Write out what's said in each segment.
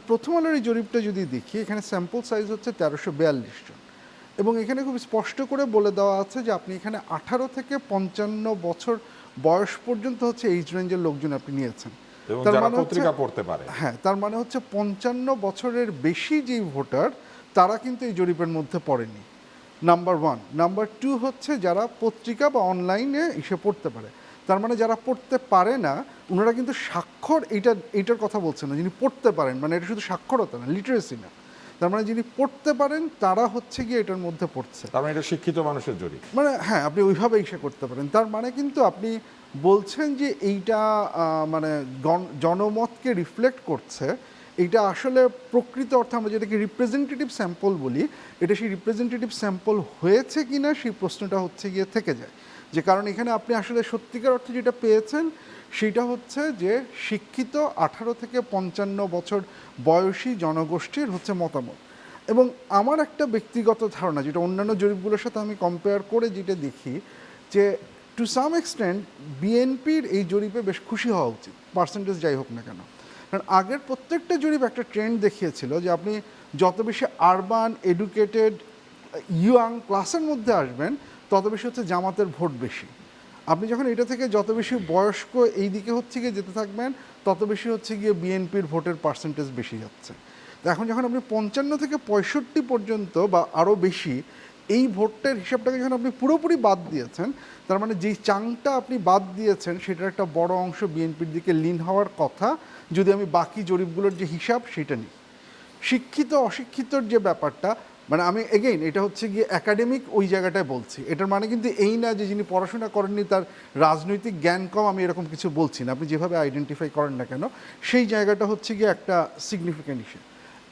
প্রথম আলোর এই জরিপটা যদি দেখি, এখানে স্যাম্পল সাইজ হচ্ছে ১৩৪২ জন, এবং এখানে খুব স্পষ্ট করে বলে দেওয়া আছে যে আপনি এখানে 18 থেকে 55 বছর বয়স পর্যন্ত হচ্ছে এইজ রেঞ্জের লোকজন আপনি নিয়েছেন। এবং তার যারা মানে হচ্ছে, পত্রিকা পড়তে পারে। হ্যাঁ, তার মানে হচ্ছে 55 বছরের বেশি যেই ভোটার তারা কিন্তু এই জরিপের মধ্যে পড়েনি, নাম্বার ওয়ান। নাম্বার টু হচ্ছে যারা পত্রিকা বা অনলাইনে এসে পড়তে পারে। তার মানে যারা পড়তে পারে না ওনারা কিন্তু স্বাক্ষর এইটার কথা বলছেন না, যিনি পড়তে পারেন, মানে এটা শুধু সাক্ষরতা না, লিটারেসি না, তার মানে যিনি পড়তে পারেন তারা হচ্ছে গিয়ে এটার মধ্যে পড়ছে। তার মানে এটা শিক্ষিত মানুষের জরিপ। মানে হ্যাঁ, আপনি ওইভাবে ইসে করতে পারেন। তার মানে কিন্তু আপনি বলছেন যে এইটা মানে জনমতকে রিফ্লেক্ট করছে। এইটা আসলে প্রকৃত অর্থে আমরা যেটাকে রিপ্রেজেন্টেটিভ স্যাম্পল বলি, এটা সেই রিপ্রেজেন্টেটিভ স্যাম্পল হয়েছে কি না সেই প্রশ্নটা হচ্ছে গিয়ে থেকে যায়। যে কারণ এখানে আপনি আসলে সত্যিকার অর্থে যেটা পেয়েছেন সেটা হচ্ছে যে শিক্ষিত 18 থেকে 55 বছর বয়সী জনগোষ্ঠীর হচ্ছে মতামত। এবং আমার একটা ব্যক্তিগত ধারণা, যেটা অন্যান্য জরিপগুলোর সাথে আমি কম্পেয়ার করে যেটা দেখি, যে টু সাম এক্সটেন্ট বিএনপির এই জরিপে বেশ খুশি হওয়া উচিত, পার্সেন্টেজ যাই হোক না কেন। কারণ আগের প্রত্যেকটা জরিপ একটা ট্রেন্ড দেখিয়েছিল যে আপনি যত বেশি আরবান এডুকেটেড ইয়ং ক্লাসের মধ্যে আসবেন তত বেশি হচ্ছে জামাতের ভোট বেশি। আপনি যখন এটা থেকে যত বেশি বয়স্ক এই দিকে হচ্ছে গিয়ে যেতে থাকবেন তত বেশি হচ্ছে গিয়ে বিএনপির ভোটের পার্সেন্টেজ বেশি যাচ্ছে। তো এখন যখন আপনি 55 থেকে 65 পর্যন্ত বা আরও বেশি এই ভোটের হিসাবটাকে যখন আপনি পুরোপুরি বাদ দিয়েছেন, তার মানে যেই চাংটা আপনি বাদ দিয়েছেন সেটার একটা বড় অংশ বিএনপির দিকে লিন হওয়ার কথা, যদি আমি বাকি জরিপগুলোর যে হিসাব সেটা নিই। শিক্ষিত অশিক্ষিতর যে ব্যাপারটা, মানে আমি এগেইন এটা হচ্ছে গিয়ে একাডেমিক ওই জায়গাটায় বলছি, এটার মানে কিন্তু এই না যে যিনি পড়াশোনা করেননি তার রাজনৈতিক জ্ঞান কম, আমি এরকম কিছু বলছি না। আপনি যেভাবে আইডেন্টিফাই করেন না কেন সেই জায়গাটা হচ্ছে গিয়ে একটা সিগনিফিক্যান্ট ইস্যু।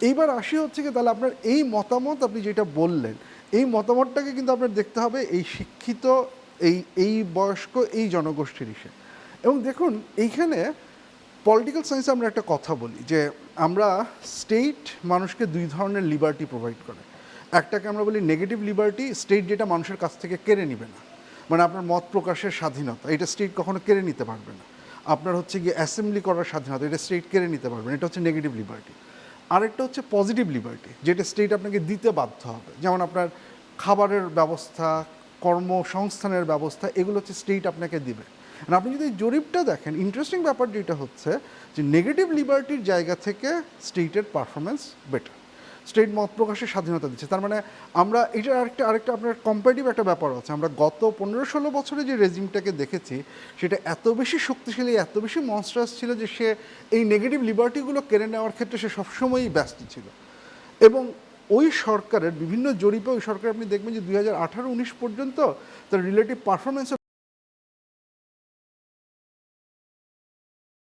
এইবার আসি হচ্ছে কি, তাহলে আপনার এই মতামত আপনি যেটা বললেন এই মতামতটাকে কিন্তু আপনার দেখতে হবে এই শিক্ষিত এই বয়স্ক এই জনগোষ্ঠীর হিসেবে। এবং দেখুন এইখানে পলিটিক্যাল সায়েন্সে আমরা একটা কথা বলি যে আমরা স্টেট মানুষকে দুই ধরনের লিবার্টি প্রোভাইড করে। একটাকে আমরা বলি নেগেটিভ লিবার্টি, স্টেট যেটা মানুষের কাছ থেকে কেড়ে নেবে না, মানে আপনার মত প্রকাশের স্বাধীনতা এটা স্টেট কখনো কেড়ে নিতে পারবে না। আপনার হচ্ছে গিয়ে অ্যাসেম্বলি করার স্বাধীনতা এটা স্টেট কেড়ে নিতে পারবে না, এটা হচ্ছে নেগেটিভ লিবার্টি। আরেকটা হচ্ছে পজিটিভ লিবার্টি, যেটা স্টেট আপনাকে দিতে বাধ্য হবে, যেমন আপনার খাবারের ব্যবস্থা, কর্মসংস্থানের ব্যবস্থা, এগুলো হচ্ছে স্টেট আপনাকে দিবে। আর আপনি যদি জরিপটা দেখেন, ইন্টারেস্টিং ব্যাপার যেটা হচ্ছে যে নেগেটিভ লিবার্টির জায়গা থেকে স্টেটের পারফরমেন্স বেটার, স্টেট মত প্রকাশের স্বাধীনতা দিচ্ছে। তার মানে আমরা এটার আরেকটা আপনার কম্পারেটিভ একটা ব্যাপার আছে, আমরা গত 15-16 বছরে যে রেজিমটাকে দেখেছি সেটা এত বেশি শক্তিশালী, এত বেশি মনস্ট্রাস ছিল যে সে এই নেগেটিভ লিবার্টিগুলো কেড়ে নেওয়ার ক্ষেত্রে সে সবসময়ই ব্যস্ত ছিল। এবং ওই সরকারের বিভিন্ন জরিপে ওই সরকার আপনি দেখবেন যে 2018-19 পর্যন্ত তার রিলেটিভ পারফরমেন্স